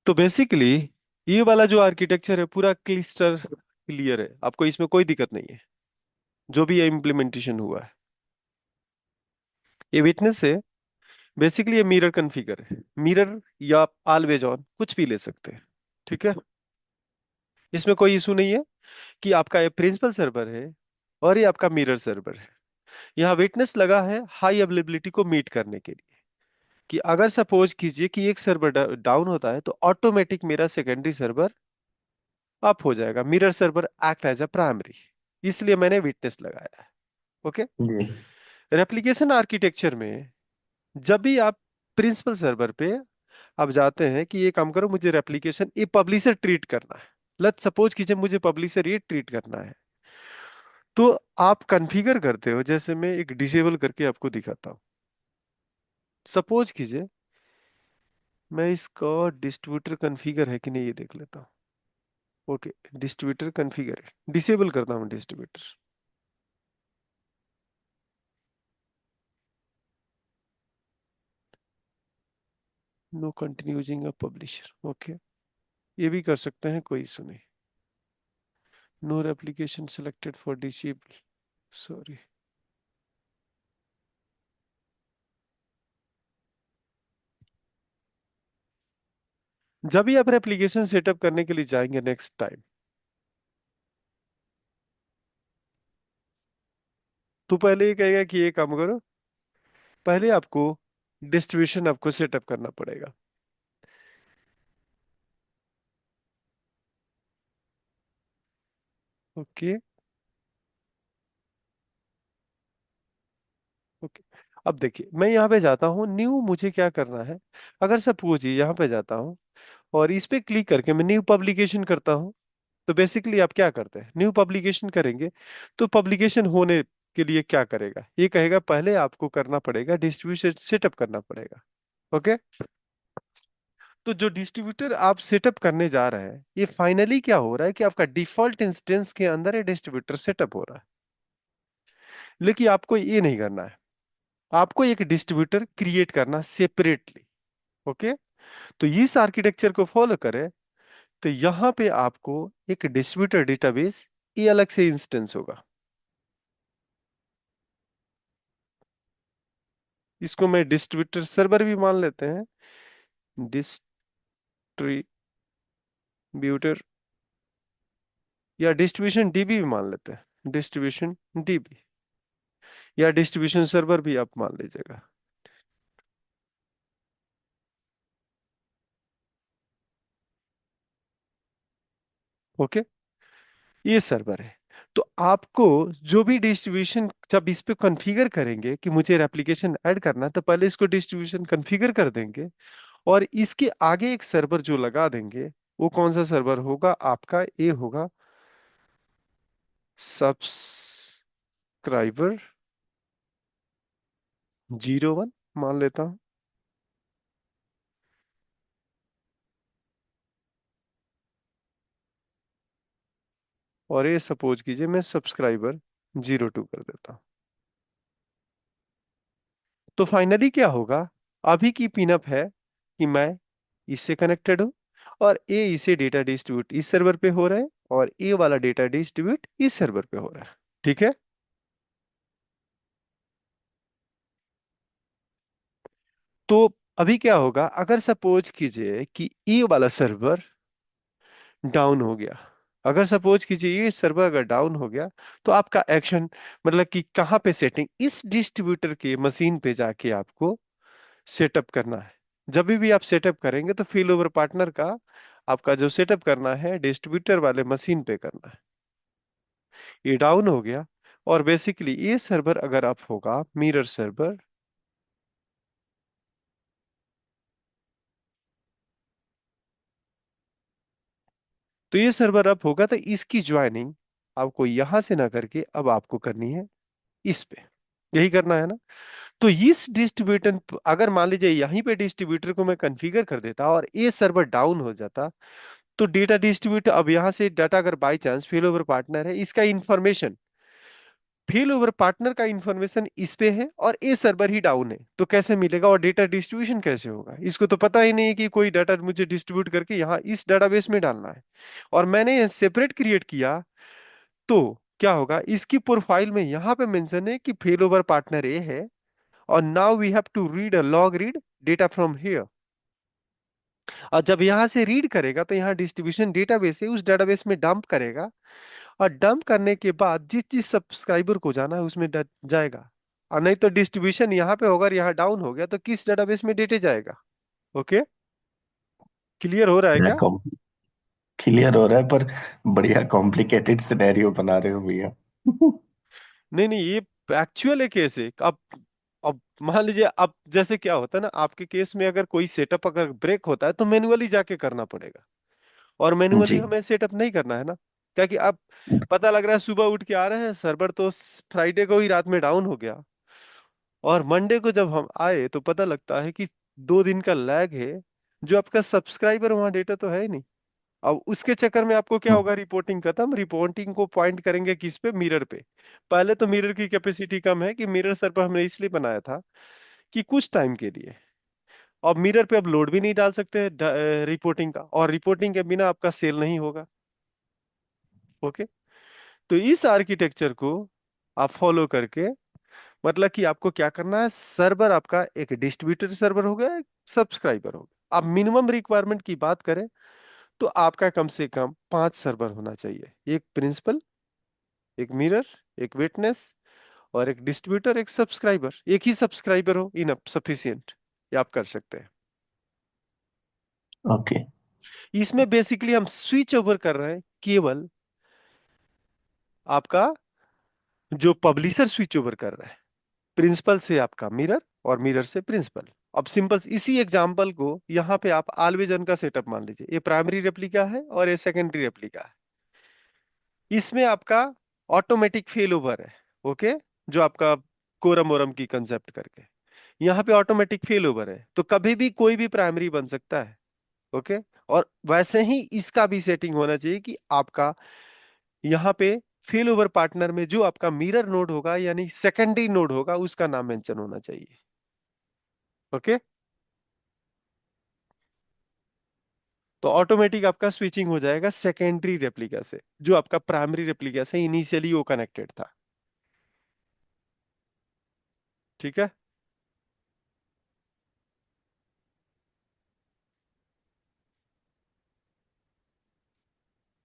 तो बेसिकली ये वाला जो आर्किटेक्चर है पूरा क्लिस्टर क्लियर है, आपको इसमें कोई दिक्कत नहीं है। जो भी ये इम्प्लीमेंटेशन हुआ है, ये विटनेस है। बेसिकली ये मिरर कॉन्फ़िगर है। मिरर या ऑलवेज ऑन कुछ भी ले सकते हैं। ठीक है, इसमें कोई इशू नहीं है कि आपका ये प्रिंसिपल सर्वर है और ये आपका मिरर सर्वर है। यहाँ विटनेस लगा है हाई अवेलेबिलिटी को मीट करने के लिए, कि अगर सपोज कीजिए कि एक सर्वर डाउन होता है तो ऑटोमेटिक मेरा सेकेंडरी सर्वर अप हो जाएगा, mirror server act as a primary. इसलिए मैंने विटनेस लगाया है। ओके। जी। रेप्लिकेशन आर्किटेक्चर में जब भी आप प्रिंसिपल सर्वर पे आप जाते हैं कि ये काम करो, मुझे रेप्लिकेशन ये पब्लिशर ट्रीट करना है, लेट्स सपोज कीजिए मुझे पब्लिशर ये ट्रीट करना है, तो आप कॉन्फ़िगर करते हो। जैसे मैं एक डिसेबल करके आपको दिखाता हूँ। सपोज कीजिए मैं इसका डिस्ट्रीब्यूटर कॉन्फ़िगर है कि नहीं ये देख लेता हूँ। ओके, डिस्ट्रीब्यूटर कॉन्फ़िगर है, डिसेबल करता हूँ distributor. No continue using a publisher. Okay, ये भी कर सकते हैं, कोई इशू नहीं। No replication selected for disable, sorry. जब भी आप एप्लीकेशन सेटअप करने के लिए जाएंगे नेक्स्ट टाइम, तो पहले ये कहेगा कि ये काम करो, पहले आपको डिस्ट्रीब्यूशन आपको सेटअप करना पड़ेगा। ओके। ओके, अब देखिए मैं यहाँ पे जाता हूँ न्यू, मुझे क्या करना है। अगर सपोज ये यहाँ पे जाता हूँ और इस पे क्लिक करके मैं न्यू पब्लिकेशन करता हूँ, तो बेसिकली आप क्या करते हैं, न्यू पब्लिकेशन करेंगे तो पब्लिकेशन होने के लिए क्या करेगा, ये कहेगा पहले आपको करना पड़ेगा डिस्ट्रीब्यूशन सेटअप करना पड़ेगा। ओके। तो जो डिस्ट्रीब्यूटर आप सेटअप करने जा रहे हैं, ये फाइनली क्या हो रहा है कि आपका डिफॉल्ट इंस्टेंस के अंदर ये डिस्ट्रीब्यूटर सेटअप हो रहा है। लेकिन आपको ये नहीं करना है, आपको एक डिस्ट्रीब्यूटर क्रिएट करना सेपरेटली। ओके। तो इस आर्किटेक्चर को फॉलो करें तो यहां पे आपको एक डिस्ट्रीब्यूटर डेटाबेस ये अलग से इंस्टेंस होगा। इसको मैं डिस्ट्रीब्यूटर सर्वर भी मान लेते हैं, डिस्ट्रीब्यूटर या डिस्ट्रीब्यूशन डीबी भी मान लेते हैं, डिस्ट्रीब्यूशन डीबी या डिस्ट्रीब्यूशन सर्वर भी आप मान लीजिएगा। ओके, ये सर्वर है। तो आपको जो भी डिस्ट्रीब्यूशन जब इस पे कॉन्फ़िगर करेंगे कि मुझे रेप्लिकेशन ऐड करना है, तो पहले इसको डिस्ट्रीब्यूशन कॉन्फ़िगर कर देंगे और इसके आगे एक सर्वर जो लगा देंगे, वो कौन सा सर्वर होगा आपका, ये होगा सब्सक्राइबर 01 मान लेता हूं। और ये सपोज कीजिए मैं सब्सक्राइबर 02 कर देता हूं। तो फाइनली क्या होगा, अभी की पिनअप है कि मैं इससे कनेक्टेड हूं और ए इसे डेटा डिस्ट्रीब्यूट इस सर्वर पे हो रहा है और ए वाला डेटा डिस्ट्रीब्यूट इस सर्वर पे हो रहा है। ठीक है। तो अभी क्या होगा, अगर सपोज कीजिए कि ए वाला सर्वर डाउन हो गया, अगर सपोज कीजिए ये सर्वर अगर डाउन हो गया, तो आपका एक्शन मतलब कि कहाँ पे सेटिंग, इस डिस्ट्रीब्यूटर के मशीन पे जाके आपको सेटअप करना है। जब भी आप सेटअप करेंगे तो फेल ओवर पार्टनर का आपका जो सेटअप करना है डिस्ट्रीब्यूटर वाले मशीन पे करना है। ये डाउन हो गया और बेसिकली ये सर्वर अगर अप होगा, मिरर सर्वर, तो ये सर्वर अप होगा तो इसकी ज्वाइनिंग आपको यहां से ना करके अब आपको करनी है इस पे, यही करना है ना। तो इस डिस्ट्रीब्यूटर, अगर मान लीजिए यहीं पे डिस्ट्रीब्यूटर को मैं कॉन्फ़िगर कर देता और ये सर्वर डाउन हो जाता, तो डेटा डिस्ट्रीब्यूटर अब यहां से डाटा अगर by chance fail over partner है, इसका इंफॉर्मेशन फेल ओवर पार्टनर का इंफॉर्मेशन इस पे है और ए सर्वर ही डाउन है, तो कैसे मिलेगा? और डेटा डिस्ट्रीब्यूशन कैसे होगा? इसको तो पता ही नहीं है कि कोई डाटा मुझे डिस्ट्रीब्यूट करके यहाँ इस डेटाबेस में डालना है, और मैंने ये सेपरेट क्रिएट किया। तो क्या होगा, इसकी प्रोफाइल में यहाँ पे मेंशन है कि फेल ओवर पार्टनर ए है, और now we have to read a log read data from here. और जब यहाँ से रीड करेगा तो यहाँ डिस्ट्रीब्यूशन डेटाबेस है, उस डेटाबेस में डंप करेगा, और डंप करने के बाद जिस जिस सब्सक्राइबर को जाना है उसमें जाएगा। और नहीं तो डिस्ट्रीब्यूशन यहाँ पे होगा और यहाँ डाउन हो गया तो किस डेटाबेस में डेटे जाएगा? ओके, क्लियर हो रहा है क्या? क्लियर हो रहा है, पर बढ़िया कॉम्प्लिकेटेड सिनेरियो बना रहे हो भैया। नहीं नहीं, ये एक्चुअल है केस है। अब मान लीजिए, अब जैसे क्या होता है ना, आपके केस में अगर कोई सेटअप अगर ब्रेक होता है तो मैन्युअली जाके करना पड़ेगा, और मैन्युअली जी। हमें सेटअप नहीं करना है ना। क्या कि अब पता लग रहा है सुबह उठ के आ रहे हैं, सर्वर तो फ्राइडे को ही रात में डाउन हो गया, और मंडे को जब हम आए तो पता लगता है कि 2 दिन का लैग है, जो आपका सब्सक्राइबर वहां डेटा तो है ही नहीं। अब उसके चक्कर में आपको क्या होगा, रिपोर्टिंग खत्म। रिपोर्टिंग को पॉइंट करेंगे किस पे? मिरर पे। पहले तो मिरर की कैपेसिटी कम है, कि मिरर सर्वर हमने इसलिए बनाया था कि कुछ टाइम के लिए, और मिरर पे अब लोड भी नहीं डाल सकते रिपोर्टिंग का, और रिपोर्टिंग के बिना आपका सेल नहीं होगा। ओके, तो इस आर्किटेक्चर को आप फॉलो करके, मतलब कि आपको क्या करना है, सर्वर आपका एक डिस्ट्रीब्यूटर सर्वर हो गया, एक सब्सक्राइबर हो गया। अब मिनिमम रिक्वायरमेंट की बात करें तो आपका कम से कम 5 सर्वर होना चाहिए, एक प्रिंसिपल, एक मिरर, एक विटनेस, और एक डिस्ट्रीब्यूटर, एक सब्सक्राइबर। एक ही सब्सक्राइबर हो इनफ सफिशियंट, ये आप कर सकते हैं। ओके। इसमें बेसिकली हम स्विच ओवर कर रहे हैं केवल आपका जो पब्लिशर स्विच ओवर कर रहा है, प्रिंसिपल से आपका मिरर, और मिरर से प्रिंसिपल। अब सिंपल इसी एग्जांपल को यहाँ पे आप ऑलवेज ऑन का सेटअप मान लीजिए, ये प्राइमरी रेप्लिका है और ये सेकेंडरी रेप्लिका है। इसमें आपका ऑटोमेटिक फेल ओवर है। ओके, जो आपका कोरम ओरम की कंसेप्ट करके यहाँ पे ऑटोमेटिक फेल ओवर है, तो कभी भी कोई भी प्राइमरी बन सकता है। ओके, और वैसे ही इसका भी सेटिंग होना चाहिए कि आपका यहाँ पे फेल ओवर पार्टनर में जो आपका मिरर नोड होगा यानी सेकेंडरी नोड होगा उसका नाम मेंशन होना चाहिए। ओके, तो ऑटोमेटिक आपका स्विचिंग हो जाएगा सेकेंडरी रेप्लिका से, जो आपका प्राइमरी रेप्लिका से इनिशियली वो कनेक्टेड था। ठीक है।